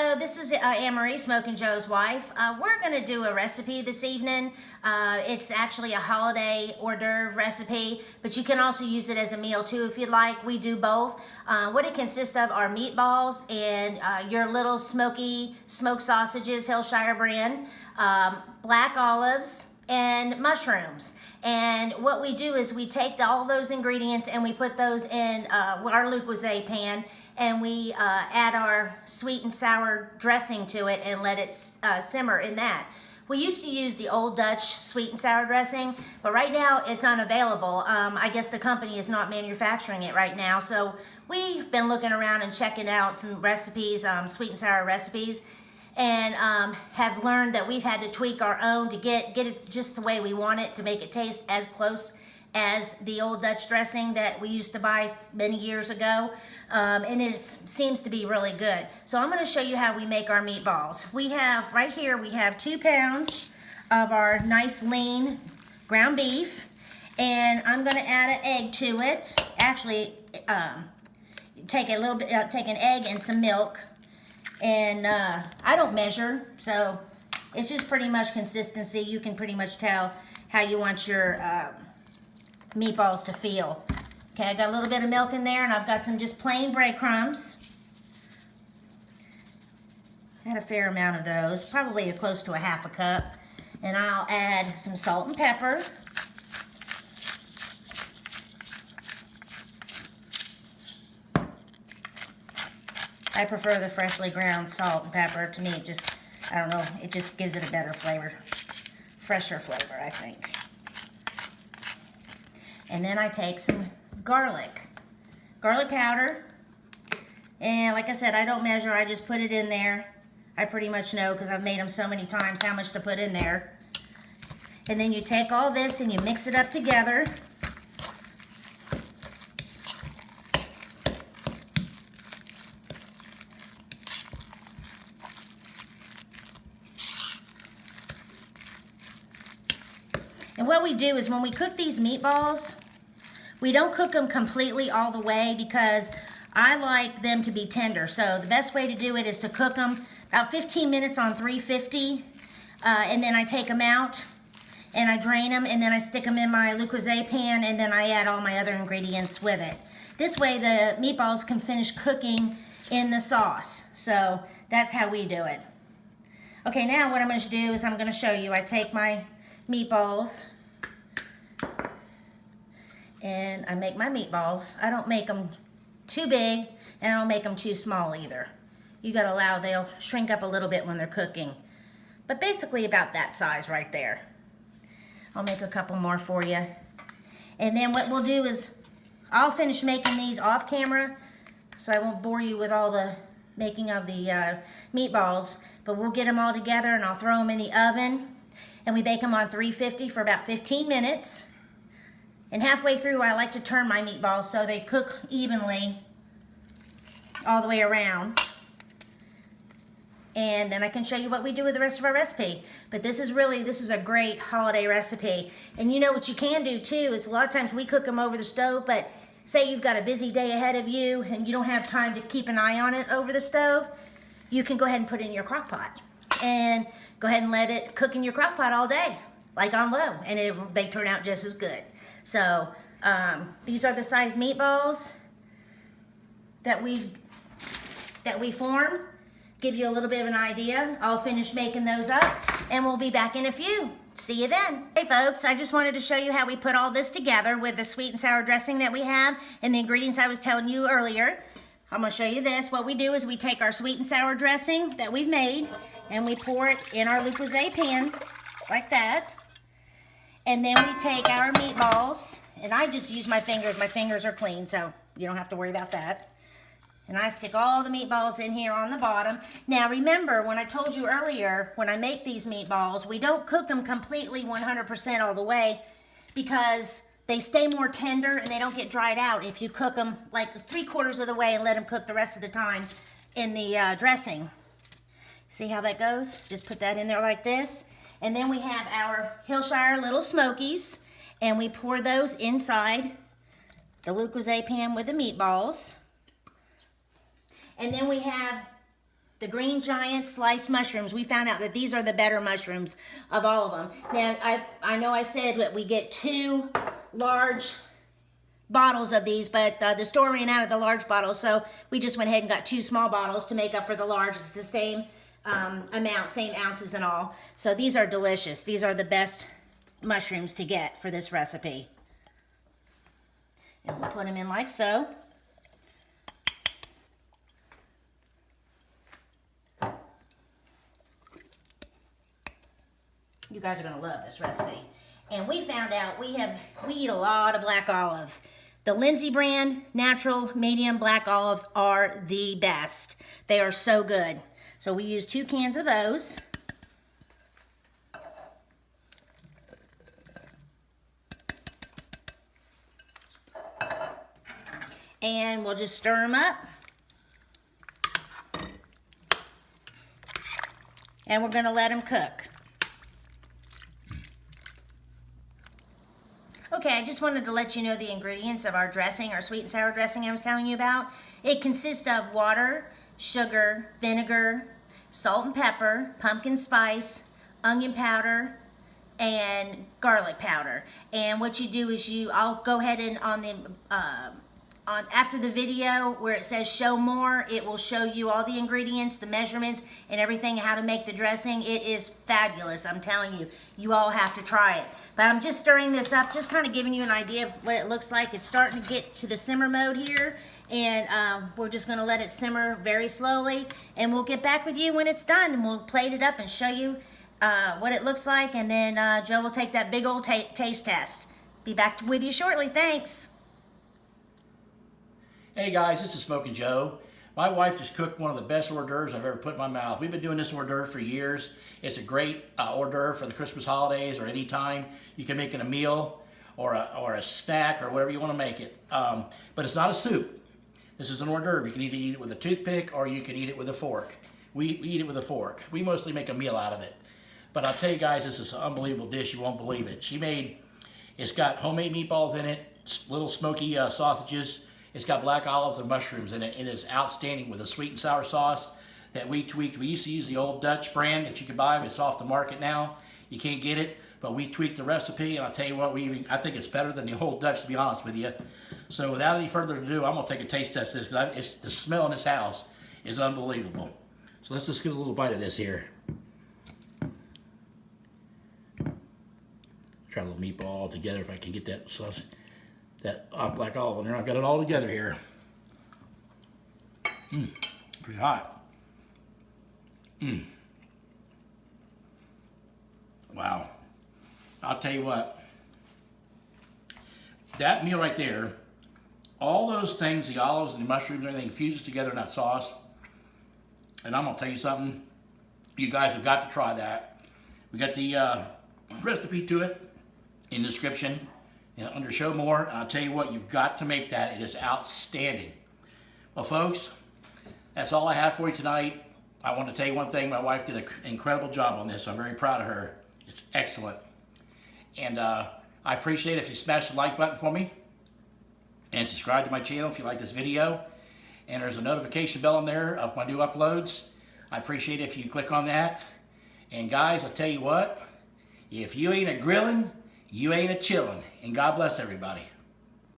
Hello, this is Anne-Marie, Smoking Joe's wife. We're going to do a recipe this evening. It's actually a holiday hors d'oeuvre recipe, but you can also use it as a meal too if you'd like. We do both. What it consists of are meatballs and your little smoky smoked sausages, Hillshire brand, black olives, and mushrooms. And what we do is we take all those ingredients and we put those in our Le Creuset pan, and we add our sweet and sour dressing to it and let it simmer in that. We used to use the Old Dutch sweet and sour dressing, but right now it's unavailable. I guess the company is not manufacturing it right now, so we've been looking around and checking out some recipes, sweet and sour recipes, and have learned that we've had to tweak our own to get it just the way we want it, to make it taste as close as the Old Dutch dressing that we used to buy many years ago, and it seems to be really good. So I'm going to show you how we make our meatballs. We have right here, we have 2 pounds of our nice lean ground beef, and I'm going to add an egg to it. Actually, take a little bit, take an egg and some milk. And I don't measure, so it's just pretty much consistency. You can pretty much tell how you want your meatballs to feel. Okay, I got a little bit of milk in there, and I've got some just plain breadcrumbs. I had a fair amount of those, probably close to a half a cup. And I'll add some salt and pepper. I prefer the freshly ground salt and pepper. To me, it just, I don't know, it just gives it a better flavor, fresher flavor, I think. And then I take some garlic powder. And like I said, I don't measure, I just put it in there. I pretty much know because I've made them so many times how much to put in there. And then you take all this and you mix it up together. And what we do is when we cook these meatballs, we don't cook them completely all the way because I like them to be tender. So the best way to do it is to cook them about 15 minutes on 350, and then I take them out and I drain them, and then I stick them in my Le Creuset pan, and then I add all my other ingredients with it. This way the meatballs can finish cooking in the sauce. So that's how we do it. Okay, now what I'm going to do is I'm going to show you. I take my meatballs and I make my meatballs. I don't make them too big, and I don't make them too small either. You gotta allow, they'll shrink up a little bit when they're cooking, but basically about that size right there. I'll make a couple more for you, and then what we'll do is I'll finish making these off camera, so I won't bore you with all the making of the meatballs, but we'll get them all together and I'll throw them in the oven. And we bake them on 350 for about 15 minutes. And halfway through, I like to turn my meatballs so they cook evenly all the way around. And then I can show you what we do with the rest of our recipe. But this is a great holiday recipe. And you know what you can do too is a lot of times we cook them over the stove, but say you've got a busy day ahead of you and you don't have time to keep an eye on it over the stove, you can go ahead and put it in your crock pot. And go ahead and let it cook in your crock pot all day, like on low, and they turn out just as good. So these are the size meatballs that we form. Give you a little bit of an idea. I'll finish making those up, and we'll be back in a few. See you then. Hey folks, I just wanted to show you how we put all this together with the sweet and sour dressing that we have and the ingredients I was telling you earlier. I'm going to show you this. What we do is we take our sweet and sour dressing that we've made and we pour it in our Le Creuset pan like that. And then we take our meatballs, and I just use my fingers. My fingers are clean, so you don't have to worry about that. And I stick all the meatballs in here on the bottom. Now remember, when I told you earlier, when I make these meatballs, we don't cook them completely 100% all the way because they stay more tender and they don't get dried out if you cook them like 3/4 of the way and let them cook the rest of the time in the dressing. See how that goes? Just put that in there like this. And then we have our Hillshire Little Smokies, and we pour those inside the Le Creuset pan with the meatballs. And then we have The green giant sliced mushrooms, we found out that these are the better mushrooms of all of them. Now, I know I said that we get 2 large bottles of these, but the store ran out of the large bottles, so we just went ahead and got 2 small bottles to make up for the large. It's the same amount, same ounces and all. So these are delicious. These are the best mushrooms to get for this recipe. And we'll put them in like so. You guys are gonna love this recipe. And we found out we eat a lot of black olives. The Lindsay brand natural medium black olives are the best. They are so good. So we use 2 cans of those. And we'll just stir them up. And we're gonna let them cook. Okay, I just wanted to let you know the ingredients of our dressing, our sweet and sour dressing I was telling you about. It consists of water, sugar, vinegar, salt and pepper, pumpkin spice, onion powder, and garlic powder. And what you do is I'll go ahead and after the video where it says show more, it will show you all the ingredients, the measurements, and everything, how to make the dressing. It is fabulous, I'm telling you. You all have to try it. But I'm just stirring this up, just kind of giving you an idea of what it looks like. It's starting to get to the simmer mode here, and we're just gonna let it simmer very slowly, and we'll get back with you when it's done, and we'll plate it up and show you what it looks like, and then Joe will take that big old taste test. Be back with you shortly, thanks. Hey guys, this is Smoking Joe. My wife just cooked one of the best hors d'oeuvres I've ever put in my mouth. We've been doing this hors d'oeuvre for years. It's a great hors d'oeuvre for the Christmas holidays or any time. You can make it a meal or a snack or whatever you want to make it. But it's not a soup. This is an hors d'oeuvre. You can either eat it with a toothpick or you can eat it with a fork. We eat it with a fork. We mostly make a meal out of it. But I'll tell you guys, this is an unbelievable dish. You won't believe it. It's got homemade meatballs in it, little smoky sausages. It's got black olives and mushrooms in it. It is outstanding with a sweet and sour sauce that we tweaked. We used to use the old Dutch brand that you can buy, but it's off the market now. You can't get it, but we tweaked the recipe, and I'll tell you what, I think it's better than the old Dutch, to be honest with you. So without any further ado, I'm gonna take a taste test of this, because the smell in this house is unbelievable. So let's just get a little bite of this here. Try a little meatball together if I can get that sauce. That black olive in there. I've got it all together here. Pretty hot. Wow. I'll tell you what. That meal right there, all those things, the olives and the mushrooms and everything fuses together in that sauce. And I'm going to tell you something. You guys have got to try that. We got the recipe to it in the description. Under show more, and I'll tell you what, you've got to make that. It is outstanding. Well, folks, that's all I have for you tonight. I want to tell you one thing. My wife did an incredible job on this. I'm very proud of her. It's excellent. And I appreciate it if you smash the like button for me and subscribe to my channel if you like this video. And there's a notification bell on there of my new uploads. I appreciate it if you click on that. And guys, I'll tell you what, if you ain't a grilling, you ain't a chillin', and God bless everybody.